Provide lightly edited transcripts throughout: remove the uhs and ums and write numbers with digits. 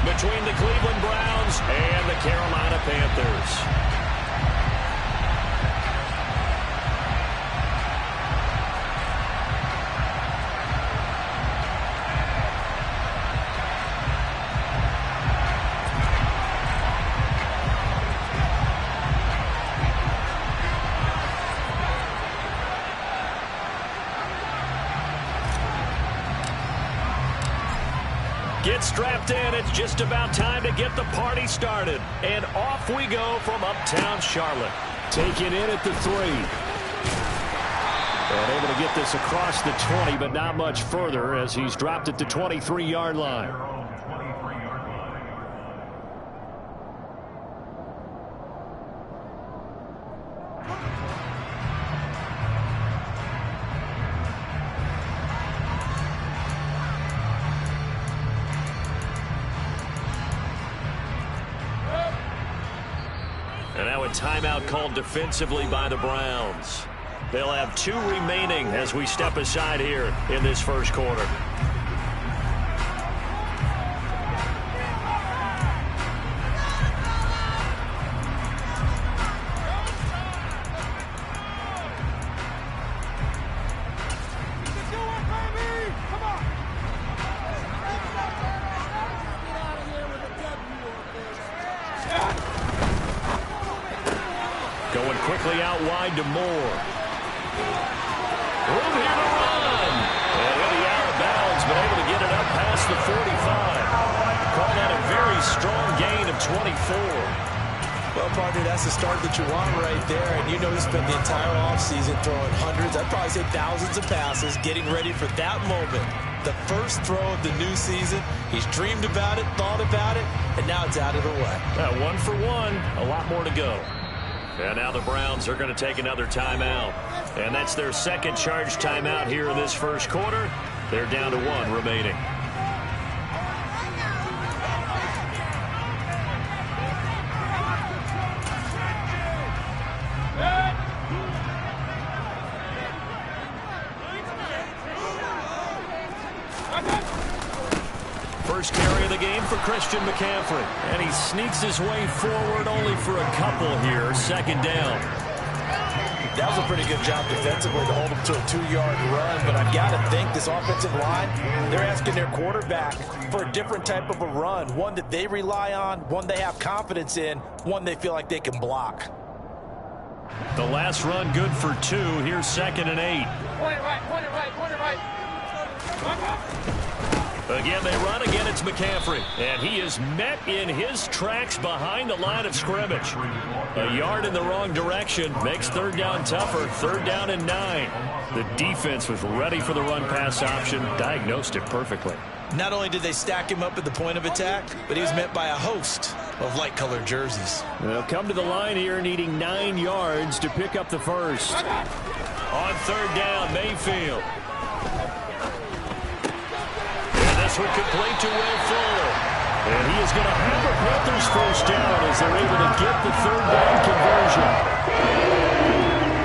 between the Cleveland Browns and the Carolina Panthers. Get strapped in. It's just about time to get the party started. And off we go from uptown Charlotte. Taken in at the 3. And able to get this across the 20, but not much further as he's dropped at the 23-yard line. And now a timeout called defensively by the Browns. They'll have 2 remaining as we step aside here in this first quarter. Going quickly out wide to Moore. Room here to run. And he'll be out of bounds, but able to get it up past the 45. Call that a very strong gain of 24. Well, partner, that's the start that you want right there. And you know he spent the entire offseason throwing hundreds, I'd probably say thousands of passes, getting ready for that moment. The first throw of the new season. He's dreamed about it, thought about it, and now it's out of the way. 1 for 1, a lot more to go. And now the Browns are going to take another timeout. And that's their second charge timeout here in this first quarter. They're down to 1 remaining. First carry of the game for Christian McCaffrey. And he sneaks his way forward only for a couple here. Second down. That was a pretty good job defensively to hold him to a 2-yard run. But I've got to think this offensive line, they're asking their quarterback for a different type of a run. One that they rely on, one they have confidence in, one they feel like they can block. The last run good for 2. Here's 2nd and 8. Point it right, point it right, point it right. Again, they run. Again, it's McCaffrey. And he is met in his tracks behind the line of scrimmage. A yard in the wrong direction makes 3rd down tougher. 3rd down and 9. The defense was ready for the run-pass option, diagnosed it perfectly. Not only did they stack him up at the point of attack, but he was met by a host of light-colored jerseys. They'll come to the line here needing 9 yards to pick up the first. On 3rd down, Mayfield. This one complete to Will Fuller. And he is going to have the Panthers first down as they're able to get the 3rd down conversion.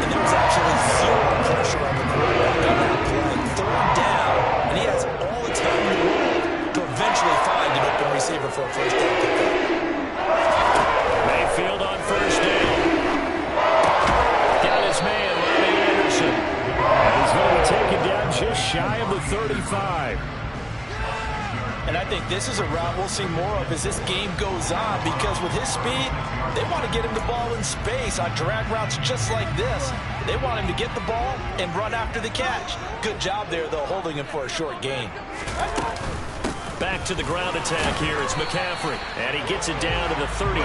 And there was actually 0 pressure on the quarterback on that play. 3rd down, and he has all the time in the world to eventually find an open receiver for a first down pickup. Mayfield on 1st down. Got his man, Robbie Anderson. He's going to be taken down just shy of the 35. And I think this is a route we'll see more of as this game goes on, because with his speed, they want to get him the ball in space on drag routes just like this. They want him to get the ball and run after the catch. Good job there, though, holding him for a short gain. Back to the ground attack here. It's McCaffrey. And he gets it down to the 32. 4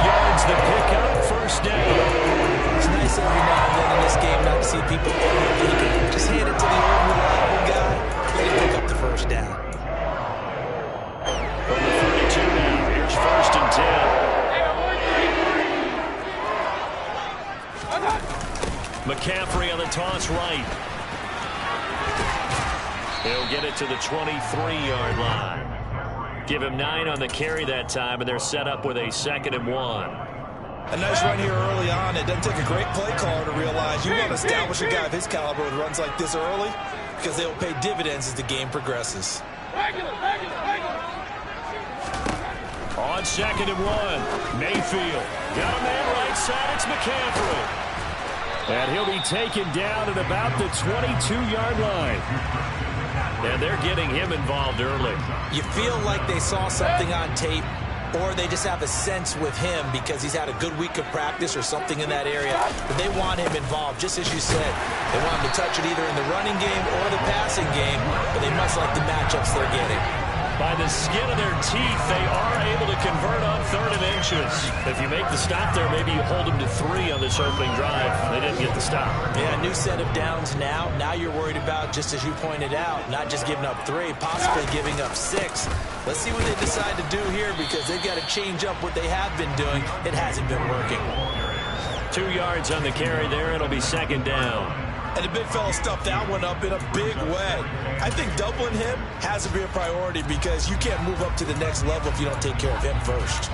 yards the pickup, first down. It's nice every now and then in this game not to see people overthinking. Just hand it to the old reliable guy. Let him pick up the first down. From the 32 now. Here's 1st and 10. McCaffrey on the toss right. He'll get it to the 23-yard line. Give him 9 on the carry that time, and they're set up with a 2nd and 1. A nice run here early on. It doesn't take a great play caller to realize you want to establish a guy of his caliber with runs like this early, because they will pay dividends as the game progresses. on 2nd and 1. Mayfield got a man right side. It's McCaffrey. And he'll be taken down at about the 22-yard line. And they're getting him involved early. You feel like they saw something on tape, or they just have a sense with him because he's had a good week of practice or something in that area. But they want him involved, just as you said. They want him to touch it either in the running game or the passing game, but they must like the matchups they're getting. By the skin of their teeth, they are able to convert on 3rd and inches. If you make the stop there, maybe you hold them to 3 on this opening drive. They didn't get the stop. Yeah, new set of downs now. Now you're worried about, just as you pointed out, not just giving up 3, possibly giving up 6. Let's see what they decide to do here because they've got to change up what they have been doing. It hasn't been working. 2 yards on the carry there. It'll be 2nd down. And the big fella stuffed that one up in a big way. I think doubling him has to be a priority because you can't move up to the next level if you don't take care of him first.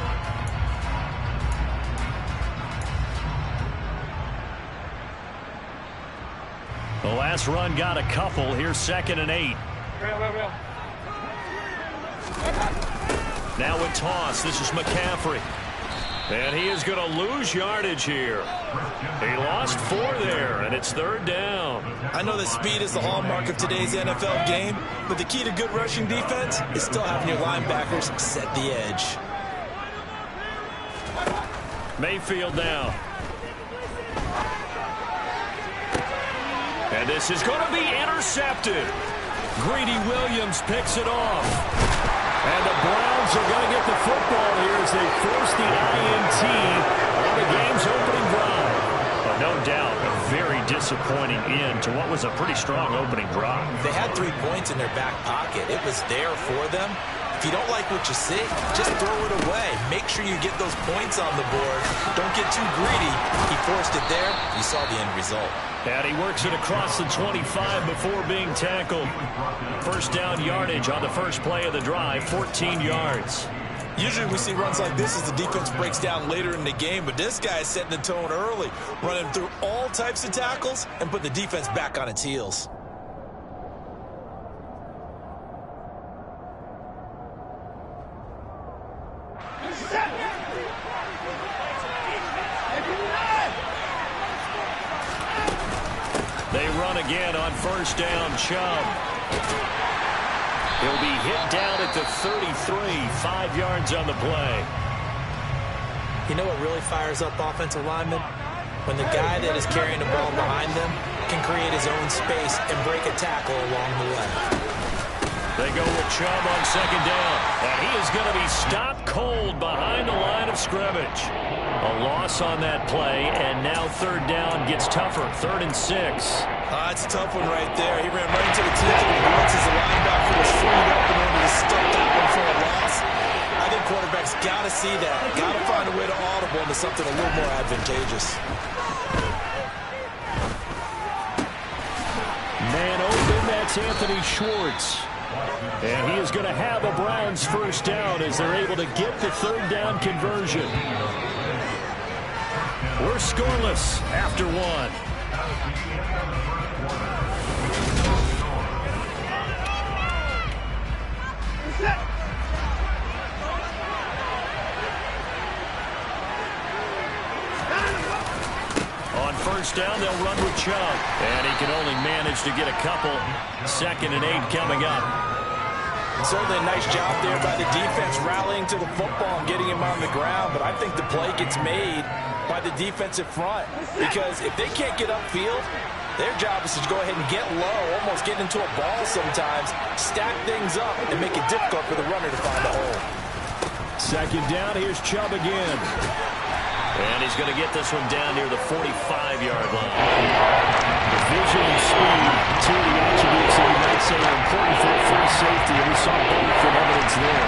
The last run got a couple. Here's 2nd and 8. Now a toss. This is McCaffrey. And he is going to lose yardage here. He lost 4 there, and it's 3rd down. I know that speed is the hallmark of today's NFL game, but the key to good rushing defense is still having your linebackers set the edge. Mayfield now. And this is going to be intercepted. Greedy Williams picks it off. And the Browns are going to get the football here as they force the INT on the game's opening drive. But no doubt, a very disappointing end to what was a pretty strong opening drive. They had 3 points in their back pocket. It was there for them. If you don't like what you see, just throw it away. Make sure you get those points on the board. Don't get too greedy. He forced it there. You saw the end result. And he works it across the 25 before being tackled. 1st down yardage on the first play of the drive, 14 yards. Usually we see runs like this as the defense breaks down later in the game, but this guy is setting the tone early, running through all types of tackles and put the defense back on its heels. They run again on 1st down. Chubb. He'll be hit down at the 33, 5 yards on the play. You know what really fires up offensive linemen? When the guy that is carrying the ball behind them can create his own space and break a tackle along the way. They go with Chubb on 2nd down. And he is going to be stopped cold behind the line of scrimmage. A loss on that play, and now 3rd down gets tougher, 3rd and 6. That's a tough one right there. He ran right into the teeth of the blitz as the linebacker was freed up in order to stop that one for a loss. I think quarterbacks got to see that. Got to find a way to audible into something a little more advantageous. Man open, that's Anthony Schwartz. And he is going to have a Browns 1st down as they're able to get the 3rd down conversion. We're scoreless after 1. On 1st down, they'll run with Chubb. And he can only manage to get a couple. 2nd and 8 coming up. Certainly a nice job there by the defense rallying to the football and getting him on the ground. But I think the play gets made by the defensive front. Because if they can't get upfield, their job is to go ahead and get low, almost get into a ball sometimes, stack things up, and make it difficult for the runner to find a hole. 2nd down, here's Chubb again. And he's going to get this one down near the 45-yard line. Vision and speed, 2 of the attributes that you might say are important for a free safety, and we saw both in evidence there.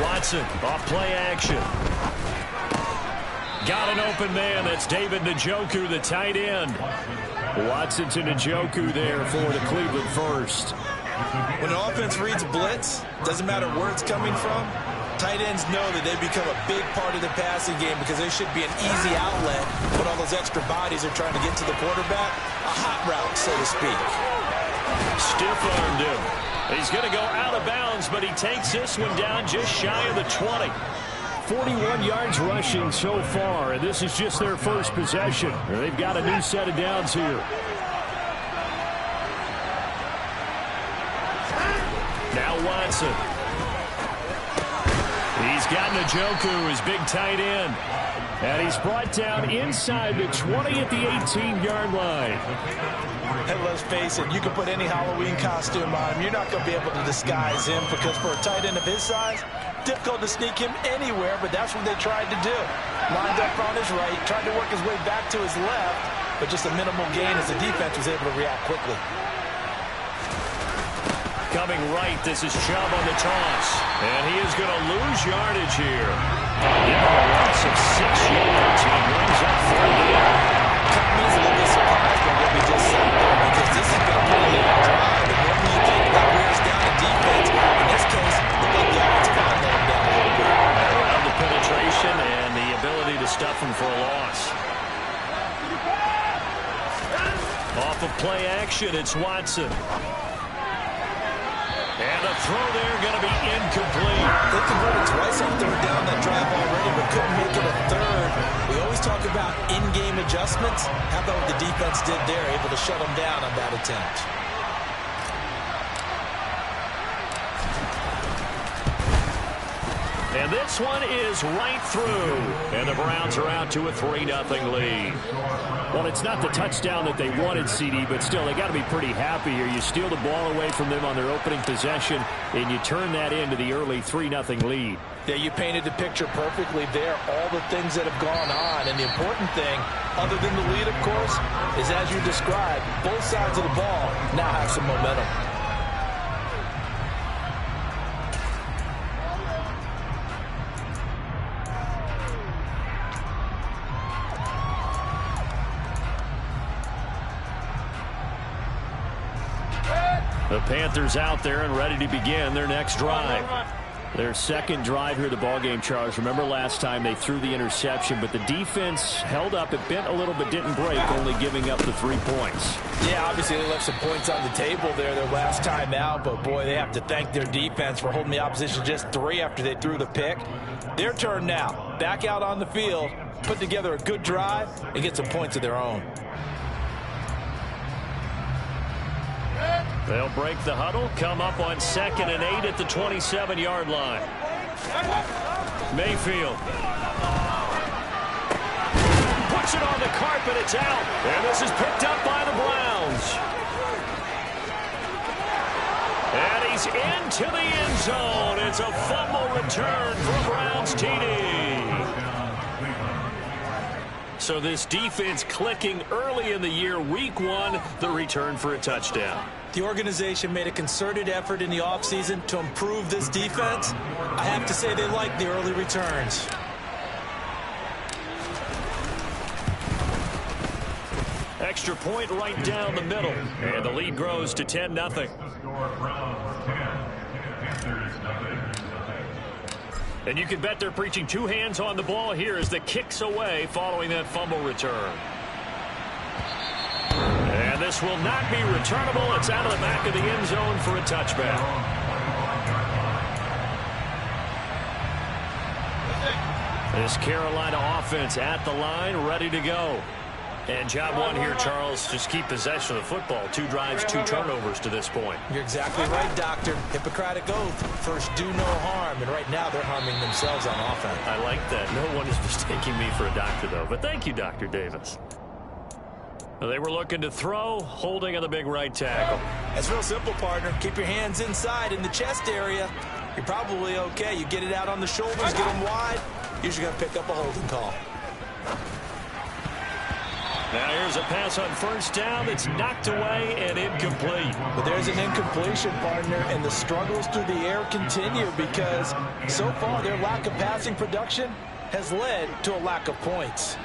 Watson, off play action. Got an open man. That's David Njoku, the tight end. Watson to Njoku there for the Cleveland first. When the offense reads blitz, doesn't matter where it's coming from, tight ends know that they become a big part of the passing game because they should be an easy outlet when all those extra bodies are trying to get to the quarterback. A hot route, so to speak. Stiff-armed him. He's going to go out of bounds, but he takes this one down just shy of the 20. 41 yards rushing so far, and this is just their first possession. They've got a new set of downs here. Now Watson. He's got Njoku, his big tight end. And he's brought down inside the 20 at the 18-yard line. And let's face it, you can put any Halloween costume on him. You're not going to be able to disguise him because for a tight end of his size, difficult to sneak him anywhere, but that's what they tried to do. Lined up on his right, tried to work his way back to his left, but just a minimal gain as the defense was able to react quickly. Coming right, this is Chubb on the toss. And he is going to lose yardage here. Yeah, a loss of 6 yards. He brings up 3rd down. Company's a little bit surprised by what we just said there because this has been a pretty long drive. And normally you think that wears down the defense. In this case, look like the offensive line let him down a little bit. Around the penetration and the ability to stuff him for a loss. Off of play action, it's Watson. And the throw there going to be incomplete. They converted twice on 3rd down that drive already, but couldn't make it a 3rd. We always talk about in-game adjustments. How about what the defense did there, able to shut them down on that attempt? And this one is right through. And the Browns are out to a 3-0 lead. Well, it's not the touchdown that they wanted, CD, but still, they got to be pretty happy here. You steal the ball away from them on their opening possession, and you turn that into the early 3-0 lead. Yeah, you painted the picture perfectly there. All the things that have gone on. And the important thing, other than the lead, of course, is as you described, both sides of the ball now have some momentum. The Panthers out there and ready to begin their next drive. Their second drive here of the ballgame, Charles. Remember last time they threw the interception, but the defense held up. It bent a little but didn't break, only giving up the 3 points. Yeah, obviously they left some points on the table there their last time out, but boy, they have to thank their defense for holding the opposition just 3 after they threw the pick. Their turn now. Back out on the field, put together a good drive, and get some points of their own. They'll break the huddle, come up on 2nd and 8 at the 27-yard line. Mayfield. Puts it on the carpet, it's out. And this is picked up by the Browns. And he's into the end zone. It's a fumble return for a Browns TD. So this defense clicking early in the year, week 1, the return for a touchdown. The organization made a concerted effort in the offseason to improve this defense. I have to say they like the early returns. Extra point right down the middle. And the lead grows to 10-0. And you can bet they're preaching 2 hands on the ball here as the kick's away following that fumble return. And this will not be returnable. It's out of the back of the end zone for a touchback. This Carolina offense at the line, ready to go. And job 1 here, Charles, just keep possession of the football. 2 drives, 2 turnovers to this point. You're exactly right, Doctor. Hippocratic oath. First, do no harm. And right now, they're harming themselves on offense. I like that. No one is mistaking me for a doctor, though. But thank you, Dr. Davis. They were looking to throw, holding on the big right tackle. It's real simple, partner. Keep your hands inside in the chest area. You're probably okay. You get it out on the shoulders, get them wide. Usually going to pick up a holding call. Now here's a pass on 1st down that's knocked away and incomplete. But there's an incompletion, partner, and the struggles through the air continue because so far their lack of passing production has led to a lack of points.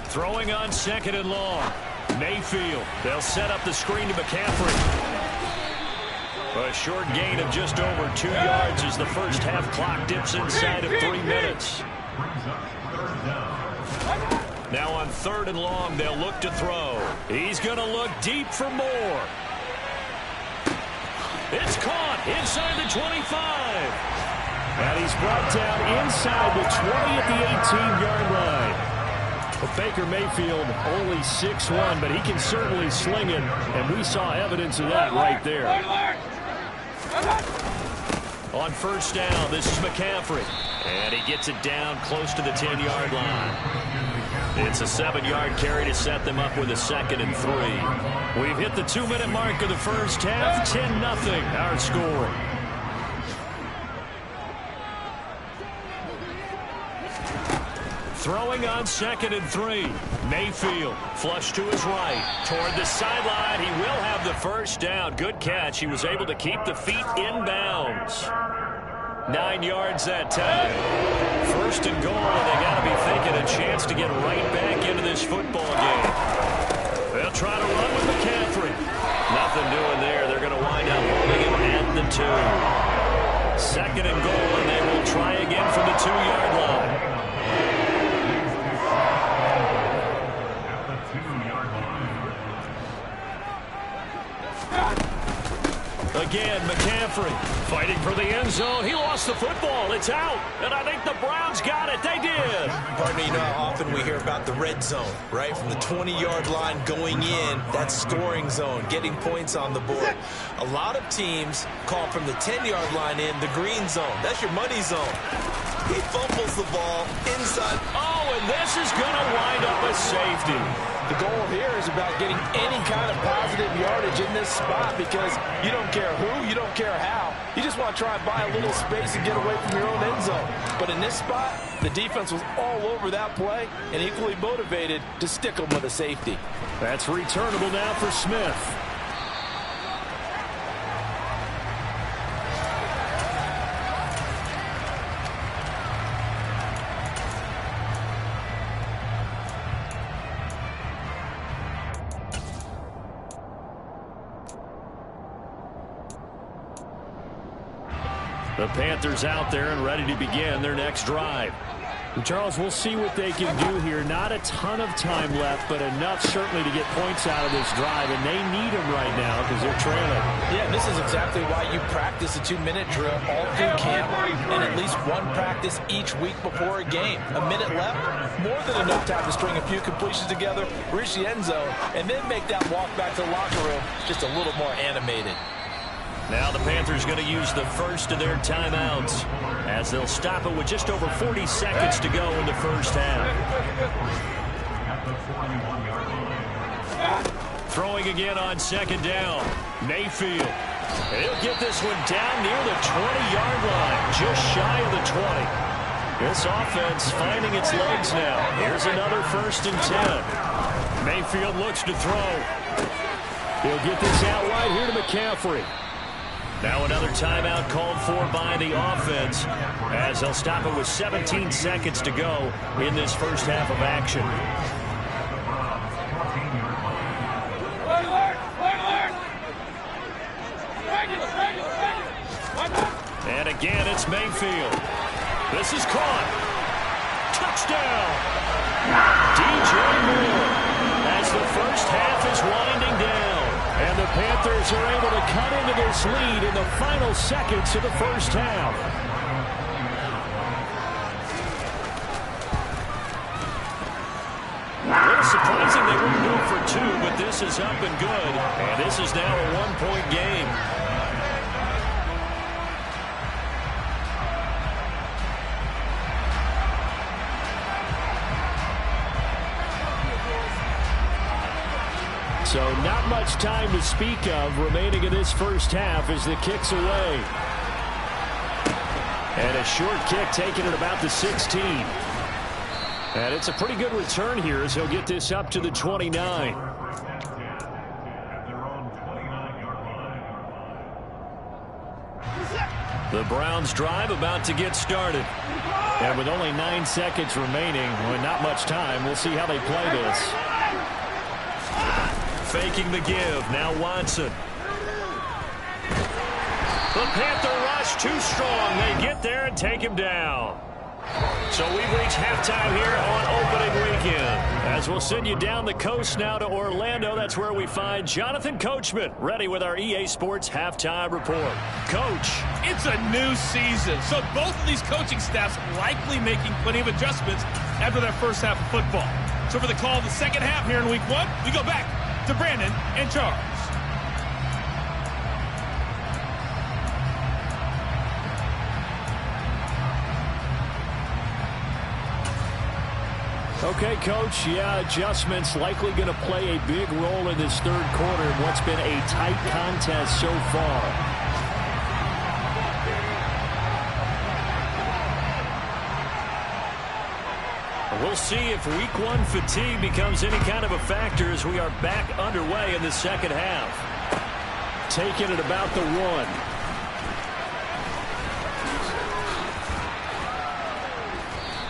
Throwing on 2nd and long. Mayfield. They'll set up the screen to McCaffrey. A short gain of just over 2 yards as the first half clock dips inside of 3 minutes. Now on 3rd and long, they'll look to throw. He's going to look deep for more. It's caught inside the 25. And he's brought down inside the 20 at the 18-yard line. Well, Baker Mayfield only 6'1", but he can certainly sling it, and we saw evidence of that right there. On 1st down, this is McCaffrey. And he gets it down close to the 10-yard line. It's a 7-yard carry to set them up with a 2nd and 3. We've hit the 2-minute mark of the first half. 10-0 our score. Throwing on 2nd and 3. Mayfield flush to his right. Toward the sideline. He will have the first down. Good catch. He was able to keep the feet in bounds. 9 yards that time. 1st and goal, and they got to be thinking a chance to get right back into this football game. They'll try to run with McCaffrey. Nothing doing there. They're going to wind up holding him at the 2. 2nd and goal, and they will try again from the 2-yard line. Again, McCaffrey fighting for the end zone. He lost the football. It's out. And I think the Browns got it. They did. Partner, you know how often we hear about the red zone, right? From the 20-yard line going in, that scoring zone, getting points on the board. A lot of teams call from the 10-yard line in the green zone. That's your money zone. He fumbles the ball inside. Oh, and this is going to wind up a safety. The goal here is about getting any kind of positive yardage in this spot because you don't care who, you don't care how. You just want to try and buy a little space and get away from your own end zone. But in this spot, the defense was all over that play and equally motivated to stick them with a safety. That's returnable now for Smith. The Panthers out there and ready to begin their next drive. And Charles, we'll see what they can do here. Not a ton of time left, but enough certainly to get points out of this drive, and they need them right now because they're trailing. Yeah, this is exactly why you practice a 2-minute drill all through camp and at least one practice each week before a game. A minute left, more than enough time to string a few completions together, reach the end zone, and then make that walk back to the locker room just a little more animated. Now the Panthers going to use the first of their timeouts as they'll stop it with just over 40 seconds to go in the first half. Throwing again on 2nd down. Mayfield. He'll get this one down near the 20-yard line, just shy of the 20. This offense finding its legs now. Here's another 1st and 10. Mayfield looks to throw. He'll get this out wide here to McCaffrey. Now another timeout called for by the offense as they'll stop it with 17 seconds to go in this first half of action. And again, it's Mayfield. This is caught. Touchdown. DJ Moore as the first half is winding down. And the Panthers are able to cut into this lead in the final seconds of the first half. A little surprising they wouldn't go for 2, but this is up and good. And this is now a 1-point game. So not much time to speak of remaining in this first half as the kick's away. And a short kick taken at about the 16. And it's a pretty good return here as he'll get this up to the 29. The Browns drive about to get started. And with only 9 seconds remaining, with not much time, we'll see how they play this. Faking the give. Now Watson. The Panther rush too strong. They get there and take him down. So we've reached halftime here on opening weekend. As we'll send you down the coast now to Orlando, that's where we find Jonathan Coachman, ready with our EA Sports halftime report. Coach. It's a new season, so both of these coaching staffs likely making plenty of adjustments after their first half of football. So for the call of the second half here in week 1, we go back to Brandon and Charles. Okay, Coach, adjustments likely going to play a big role in this third quarter in what's been a tight contest so far. We'll see if week 1 fatigue becomes any kind of a factor as we are back underway in the second half. Taking it about the 1.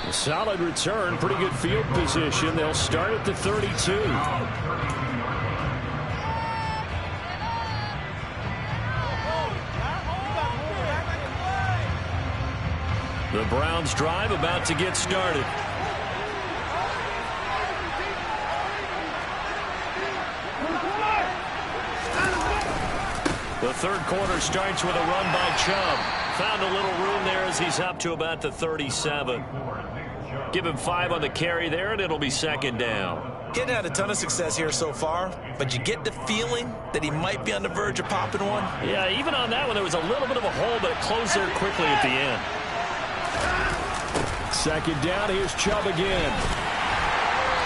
A solid return, pretty good field position. They'll start at the 32. The Browns drive about to get started. The third quarter starts with a run by Chubb. Found a little room there as he's up to about the 37. Give him 5 on the carry there, and it'll be second down. He hadn't had a ton of success here so far, but you get the feeling that he might be on the verge of popping one. Yeah, even on that one, there was a little bit of a hole, but it closed there quickly at the end. Second down, here's Chubb again.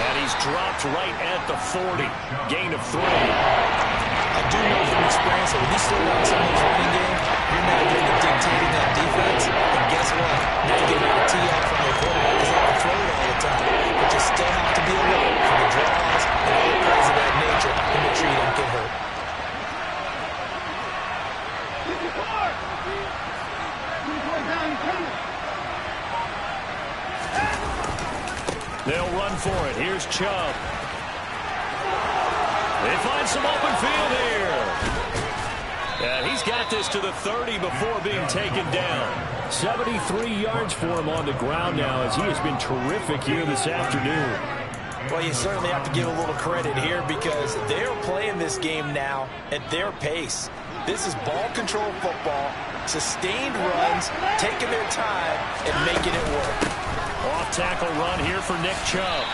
And he's dropped right at the 40. Gain of 3. I do know from experience that when you slow down someone's running game, you're now going to dictating that defense. And guess what? Now you're getting a tee off from your quarterback because they can throw it all the time. But you still have to be alert for the draws and all kinds of that nature to make sure you don't get hurt. They'll run for it. Here's Chubb. They find some open field here. And he's got this to the 30 before being taken down. 73 yards for him on the ground now as he has been terrific here this afternoon. Well, you certainly have to give a little credit here because they're playing this game now at their pace. This is ball control football, sustained runs, taking their time and making it work. Off-tackle run here for Nick Chubb.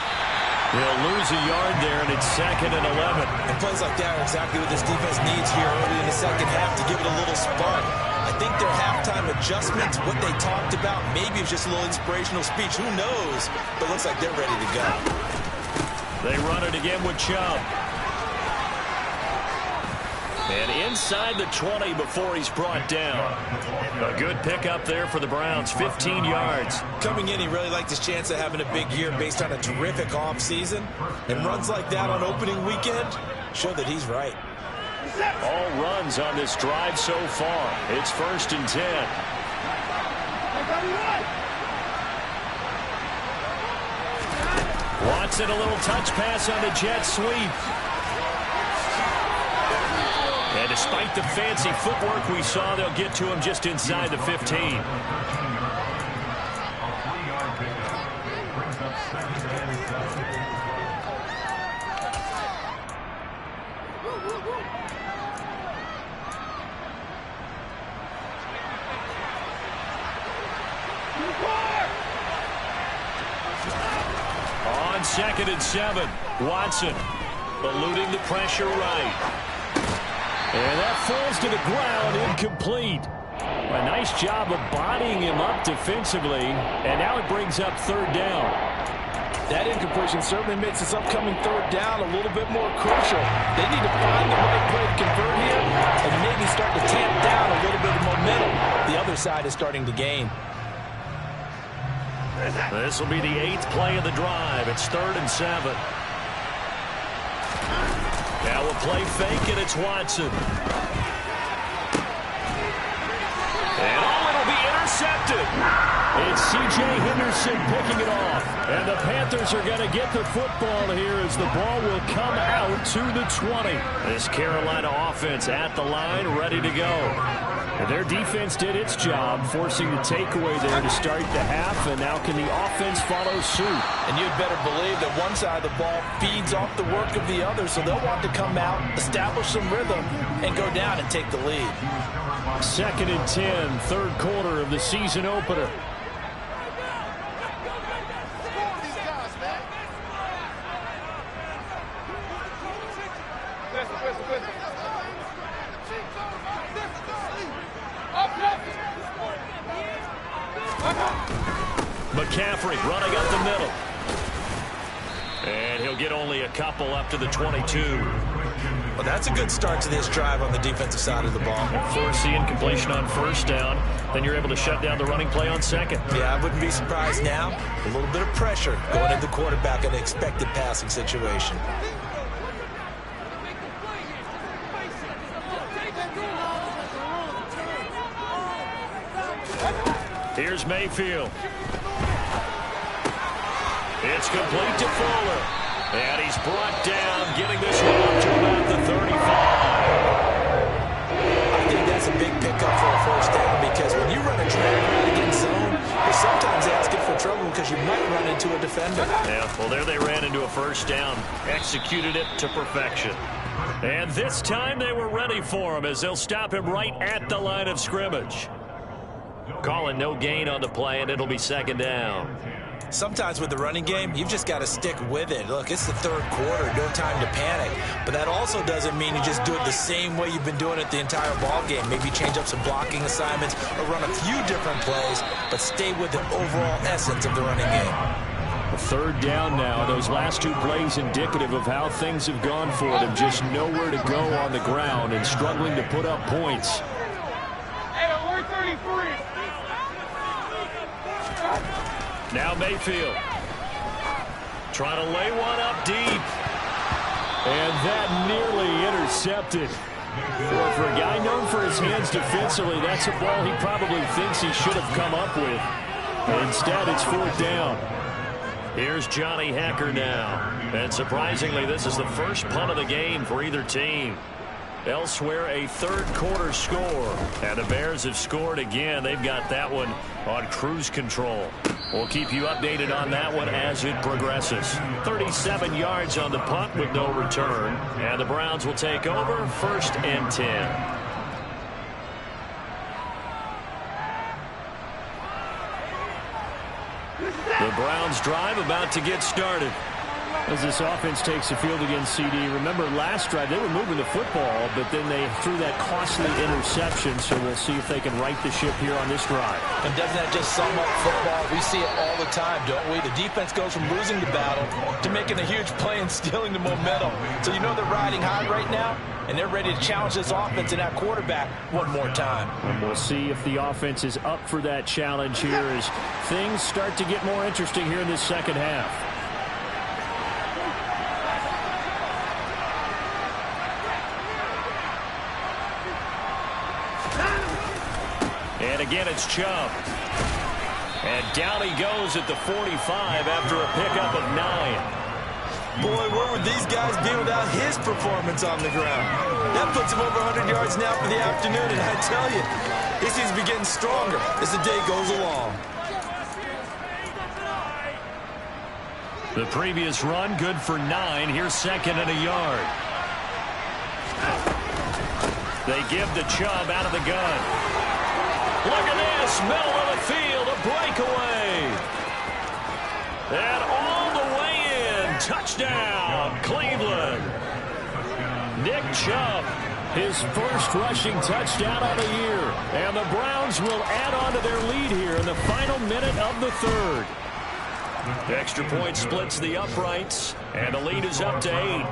He'll lose a yard there, and it's second and 11. And plays like that are exactly what this defense needs here early in the second half to give it a little spark. I think their halftime adjustments, what they talked about, maybe it's just a little inspirational speech. Who knows? But it looks like they're ready to go. They run it again with Chubb. And inside the 20 before he's brought down. A good pickup there for the Browns, 15 yards. Coming in, he really liked his chance of having a big year based on a terrific offseason. And runs like that on opening weekend show that he's right. All runs on this drive so far. It's 1st and 10. Watson, a little touch pass on the jet sweep. And despite the fancy footwork we saw, they'll get to him just inside the 15. On 2nd and 7, Watson eluding the pressure right. And that falls to the ground, incomplete. A nice job of bodying him up defensively, and now it brings up 3rd down. That incompletion certainly makes this upcoming 3rd down a little bit more crucial. They need to find the right play to convert here and maybe start to tamp down a little bit of momentum. The other side is starting to gain. This will be the 8th play of the drive. It's 3rd and 7. Now a play fake, and it's Watson. And it'll be intercepted. It's C.J. Henderson picking it off. And the Panthers are going to get the football here as the ball will come out to the 20. This Carolina offense at the line, ready to go. And their defense did its job, forcing the takeaway there to start the half, and now can the offense follow suit? And you'd better believe that one side of the ball feeds off the work of the other, so they'll want to come out, establish some rhythm, and go down and take the lead. 2nd and 10, third quarter of the season opener. McCaffrey running up the middle. And he'll get only a couple up to the 22. Well, that's a good start to this drive on the defensive side of the ball. Force the incompletion on first down. Then you're able to shut down the running play on second. Yeah, I wouldn't be surprised now. A little bit of pressure going into the quarterback in an expected passing situation. Here's Mayfield. It's complete to Fuller. And he's brought down, getting this one up to about the 35. I think that's a big pickup for a first down, because when you run a drag route against zone, you're sometimes asking for trouble because you might run into a defender. Yeah, well, there they ran into a first down. Executed it to perfection. And this time they were ready for him as they'll stop him right at the line of scrimmage. Calling no gain on the play, and it'll be 2nd down. Sometimes with the running game, you've just got to stick with it. Look, it's the third quarter, no time to panic. But that also doesn't mean you just do it the same way you've been doing it the entire ball game. Maybe change up some blocking assignments or run a few different plays, but stay with the overall essence of the running game. 3rd down now. Those last 2 plays indicative of how things have gone for them. Just nowhere to go on the ground and struggling to put up points. Hey, we're 33. Now Mayfield trying to lay one up deep. And that nearly intercepted. Well, for a guy known for his hands defensively, that's a ball he probably thinks he should have come up with. Instead, it's 4th down. Here's Johnny Hecker now. And surprisingly, this is the first punt of the game for either team. Elsewhere, a third quarter score. And the Bears have scored again. They've got that one on cruise control. We'll keep you updated on that one as it progresses. 37 yards on the punt with no return. And the Browns will take over 1st and 10. The Browns drive about to get started. As this offense takes the field against CD. Remember last drive they were moving the football, but then they threw that costly interception, so we'll see if they can right the ship here on this drive. And doesn't that just sum up football? We see it all the time, don't we? The defense goes from losing the battle to making a huge play and stealing the momentum. So you know they're riding high right now, and they're ready to challenge this offense and that quarterback one more time. And we'll see if the offense is up for that challenge here as things start to get more interesting here in this second half. And again, it's Chubb. And down he goes at the 45 after a pickup of 9. Boy, where would these guys be without his performance on the ground? That puts him over 100 yards now for the afternoon, and I tell you, he seems to be getting stronger as the day goes along. The previous run, good for 9. Here's 2nd and a yard. They give the Chubb out of the gun. Look at this, middle of the field, a breakaway. And all the way in, touchdown, Cleveland. Nick Chubb, his first rushing touchdown of the year. And the Browns will add on to their lead here in the final minute of the 3rd. Extra point splits the uprights, and the lead is up to 8.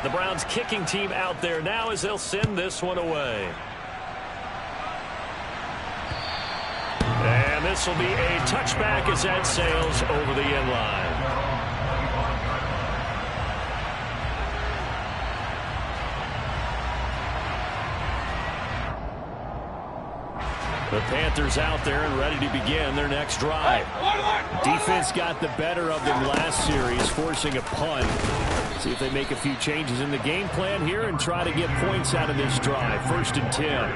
The Browns kicking team out there now as they'll send this one away. And this will be a touchback as that sails over the end line. The Panthers out there and ready to begin their next drive. Defense got the better of them last series, forcing a punt. See if they make a few changes in the game plan here and try to get points out of this drive. 1st and 10.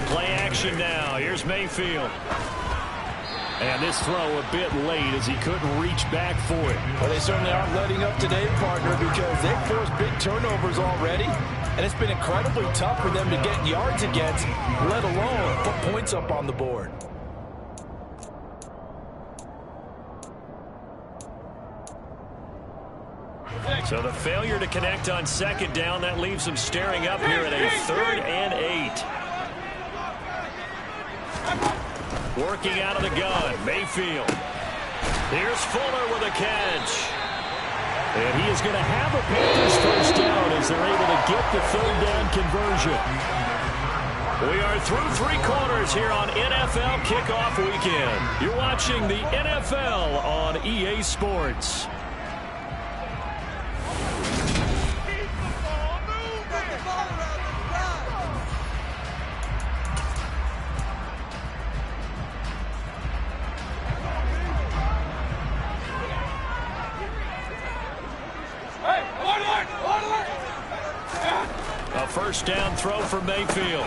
Play action now. Here's Mayfield. And this throw a bit late as he couldn't reach back for it. Well, they certainly aren't letting up today, partner, because they've forced big turnovers already. And it's been incredibly tough for them to get yards against, let alone put points up on the board. So the failure to connect on 2nd down, that leaves them staring up here at a 3rd and 8. Working out of the gun, Mayfield. Here's Fuller with a catch. And he is going to have a Panthers 1st down as they're able to get the 3rd down conversion. We are through 3 quarters here on NFL Kickoff Weekend. You're watching the NFL on EA Sports. A 1st down throw for Mayfield.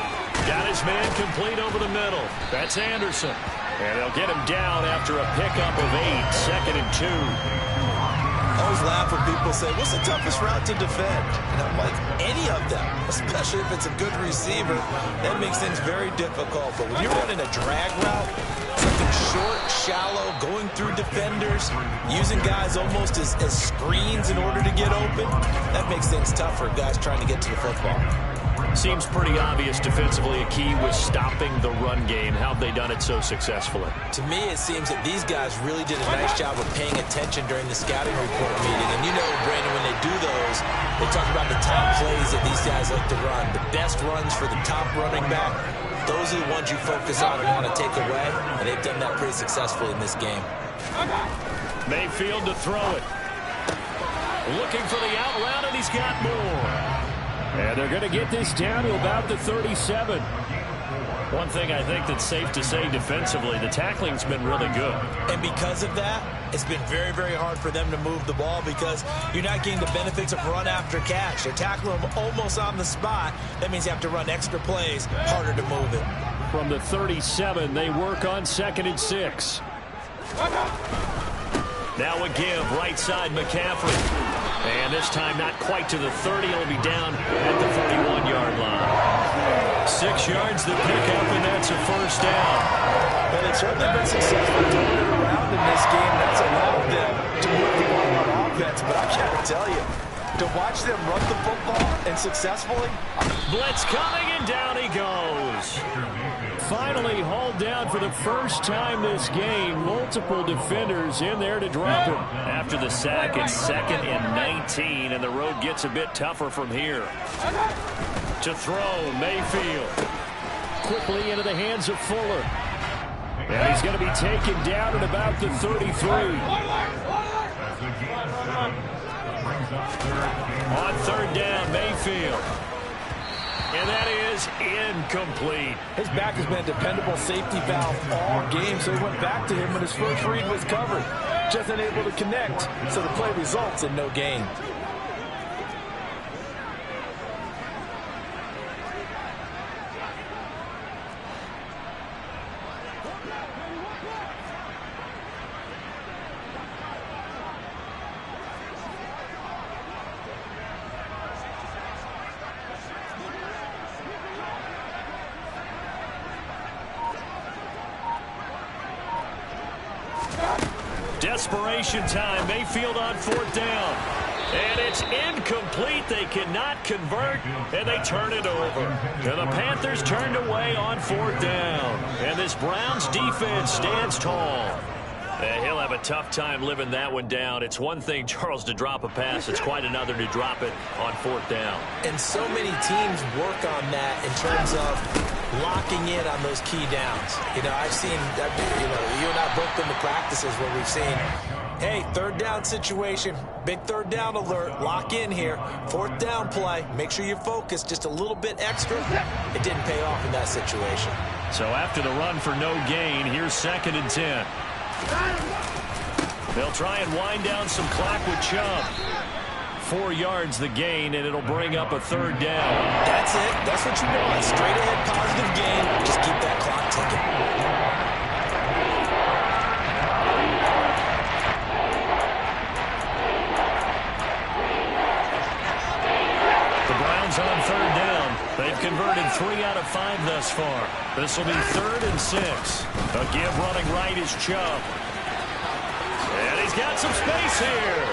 Got his man complete over the middle. That's Anderson. And they'll get him down after a pickup of 8. 2nd and 2. I always laugh when people say, what's the toughest route to defend? And I'm like, any of them, especially if it's a good receiver. That makes things very difficult. But when you're running a drag route, something short, shallow, going through defenders, using guys almost as screens in order to get open, that makes things tough for guys trying to get to the football. Seems pretty obvious defensively a key was stopping the run game. How have they done it so successfully? To me, it seems that these guys really did a nice job of paying attention during the scouting report meeting. And you know, Brandon, when they do those, they talk about the top plays that these guys like to run. The best runs for the top running back. Those are the ones you focus on and want to take away. And they've done that pretty successfully in this game. Mayfield to throw it. Looking for the out route, and he's got more. And they're going to get this down to about the 37. One thing I think that's safe to say defensively, the tackling's been really good. And because of that, it's been very, very hard for them to move the ball because you're not getting the benefits of run after catch. They're tackling them almost on the spot. That means you have to run extra plays, harder to move it. From the 37, they work on 2nd and 6. Now a give, right side McCaffrey. And this time not quite to the 30. It'll be down at the 41-yard line. 6 yards to pick up, and that's a 1st down. And it's certainly been successful throwing it around in this game. That's allowed them to move the ball on offense. But I got to tell you, to watch them run the football and successfully. Blitz coming, and down he goes. Finally hauled down for the first time this game. Multiple defenders in there to drop him. After the sack, it's 2nd and 19, and the road gets a bit tougher from here. To throw, Mayfield. Quickly into the hands of Fuller. And he's going to be taken down at about the 33. On 3rd down, Mayfield. And that is incomplete. His back has been a dependable safety valve all game, so he went back to him when his first read was covered. Just unable to connect, so the play results in no gain. Desperation time. Mayfield on 4th down. And it's incomplete. They cannot convert, and they turn it over. And the Panthers turned away on 4th down. And this Browns defense stands tall. And he'll have a tough time living that one down. It's one thing, Charles, to drop a pass. It's quite another to drop it on 4th down. And so many teams work on that in terms of locking in on those key downs. You know, I've seen, you and I both been to practices where we've seen Hey, third down situation. Big third down alert. Lock in here. Fourth down play. Make sure you focus just a little bit extra. It didn't pay off in that situation. So after the run for no gain, here's 2nd and 10. They'll try and wind down some clock with Chubb. 4 yards the gain, and it'll bring up a 3rd down. That's it. That's what you want. Straight ahead positive gain. Just keep that clock ticking. The Browns on 3rd down. They've converted 3 out of 5 thus far. This will be 3rd and 6. A give running right is Chubb. And he's got some space here.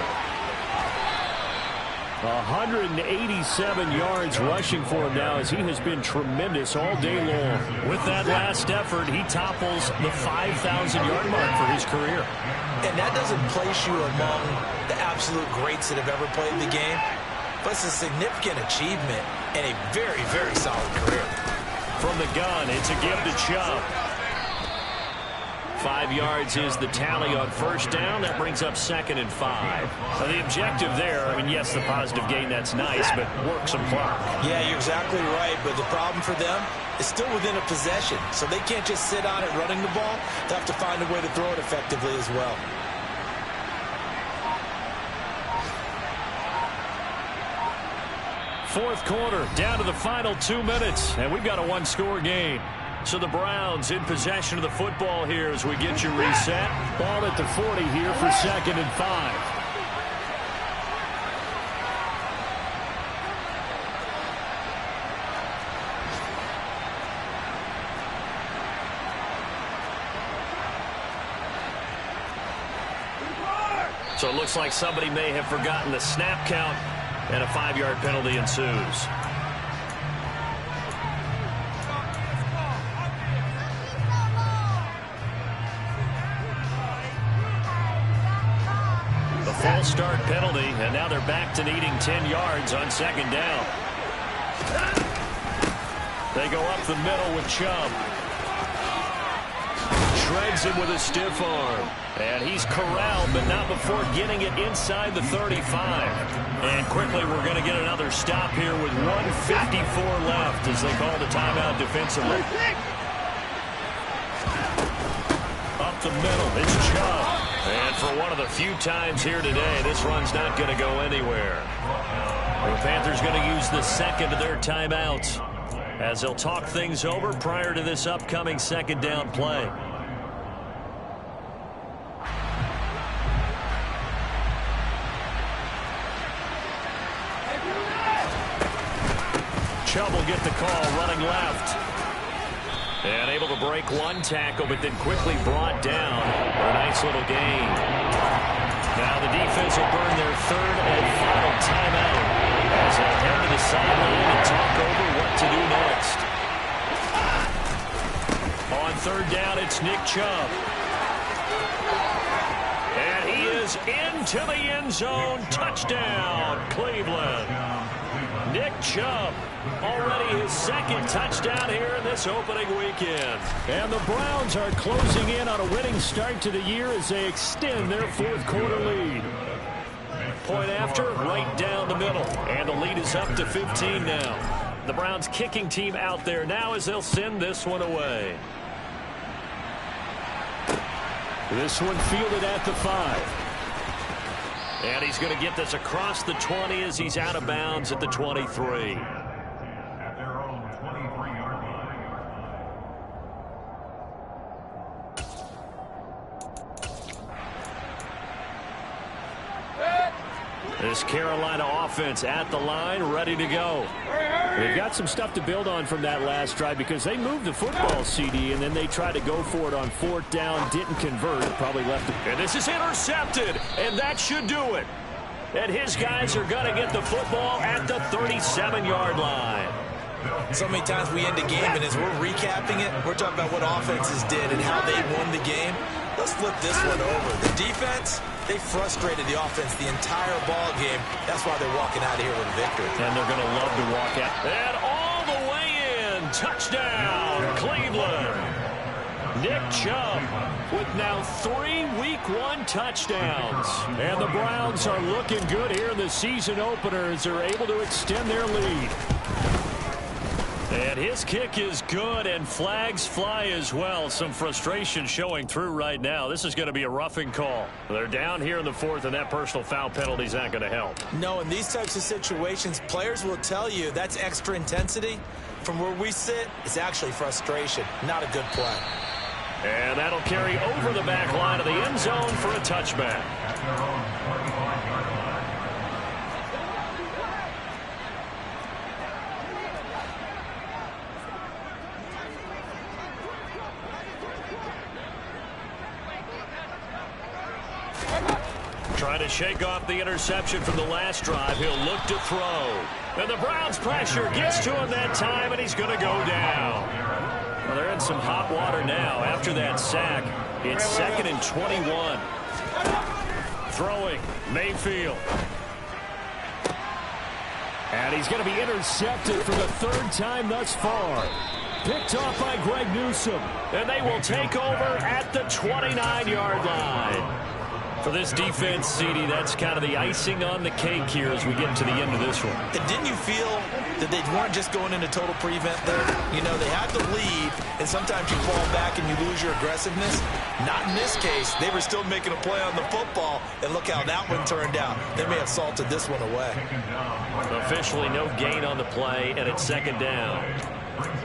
187 yards rushing for him now as he has been tremendous all day long. With that last effort, he topples the 5,000-yard mark for his career. And that doesn't place you among the absolute greats that have ever played the game, but it's a significant achievement and a very, very solid career. From the gun, it's a give to Chubb. 5 yards is the tally on 1st down. That brings up 2nd and 5. Now the objective there, I mean, yes, the positive gain, that's nice, but work some clock. Yeah, you're exactly right, but the problem for them is still within a possession, so they can't just sit on it running the ball. They have to find a way to throw it effectively as well. Fourth quarter, down to the final 2 minutes, and we've got a one-score game. So the Browns in possession of the football here as we get you reset. Ball at the 40 here for 2nd and 5. So it looks like somebody may have forgotten the snap count, and a 5-yard penalty ensues. False start penalty, and now they're back to needing 10 yards on 2nd down. They go up the middle with Chubb. Shreds him with a stiff arm. And he's corralled, but not before getting it inside the 35. And quickly we're going to get another stop here with 1:54 left as they call the timeout defensively. Up the middle, it's Chubb. And for one of the few times here today, this run's not going to go anywhere. The Panthers going to use the 2nd of their timeouts as they'll talk things over prior to this upcoming 2nd down play. Chubb will get the call running left. And able to break one tackle, but then quickly brought down for a nice little gain. Now the defense will burn their 3rd and final timeout as they head to the sideline and talk over what to do next. On 3rd down, it's Nick Chubb. And he is into the end zone. Touchdown, Cleveland. Nick Chubb, already his 2nd touchdown here in this opening weekend. And the Browns are closing in on a winning start to the year as they extend their 4th quarter lead. Point after, right down the middle. And the lead is up to 15 now. The Browns kicking team out there now as they'll send this one away. This one fielded at the 5. And he's going to get this across the 20 as he's out of bounds at the 23. At their own 23-yard line. This Carolina offense at the line, ready to go. They've got some stuff to build on from that last drive because they moved the football, CD, and then they tried to go for it on 4th down, didn't convert, probably left it. And this is intercepted, and that should do it. And his guys are going to get the football at the 37-yard line. So many times we end a game, and as we're recapping it, we're talking about what offenses did and how they won the game. Let's flip this one over. The defense, they frustrated the offense the entire ball game. That's why they're walking out of here with a victory. And they're going to love to walk out. And all the way in. Touchdown, Cleveland. Nick Chubb with now 3 Week 1 touchdowns. And the Browns are looking good here in the season opener as they're able to extend their lead. And his kick is good, and flags fly as well. Some frustration showing through right now. This is going to be a roughing call. They're down here in the 4th, and that personal foul penalty is not going to help. No, in these types of situations, players will tell you that's extra intensity. From where we sit, it's actually frustration. Not a good play. And that'll carry over the back line of the end zone for a touchback. Trying to shake off the interception from the last drive. He'll look to throw. And the Browns pressure gets to him that time, and he's going to go down. Well, they're in some hot water now after that sack. It's 2nd and 21. Throwing, Mayfield. And he's going to be intercepted for the 3rd time thus far. Picked off by Greg Newsome. And they will take over at the 29-yard line. For this defense, CD, that's kind of the icing on the cake here as we get to the end of this one. And didn't you feel that they weren't just going into total prevent there? You know, they had the lead, and sometimes you fall back and you lose your aggressiveness. Not in this case. They were still making a play on the football, and look how that one turned out. They may have salted this one away. Officially no gain on the play, and it's 2nd down.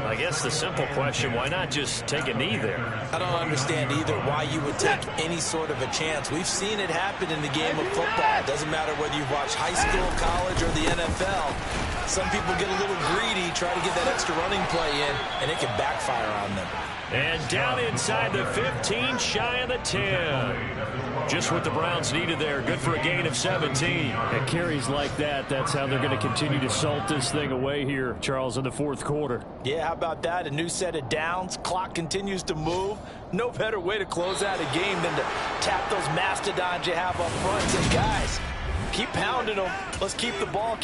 I guess the simple question, why not just take a knee there? I don't understand either why you would take any sort of a chance. We've seen it happen in the game of football. It doesn't matter whether you watch high school, college, or the NFL. Some people get a little greedy, try to get that extra running play in, and it can backfire on them. And down inside the 15, shy of the 10. Just what the Browns needed there. Good for a gain of 17. And carries like that, that's how they're going to continue to salt this thing away here, Charles, in the 4th quarter. Yeah, how about that? A new set of downs. Clock continues to move. No better way to close out a game than to tap those mastodons you have up front. And guys, keep pounding them. Let's keep the ball.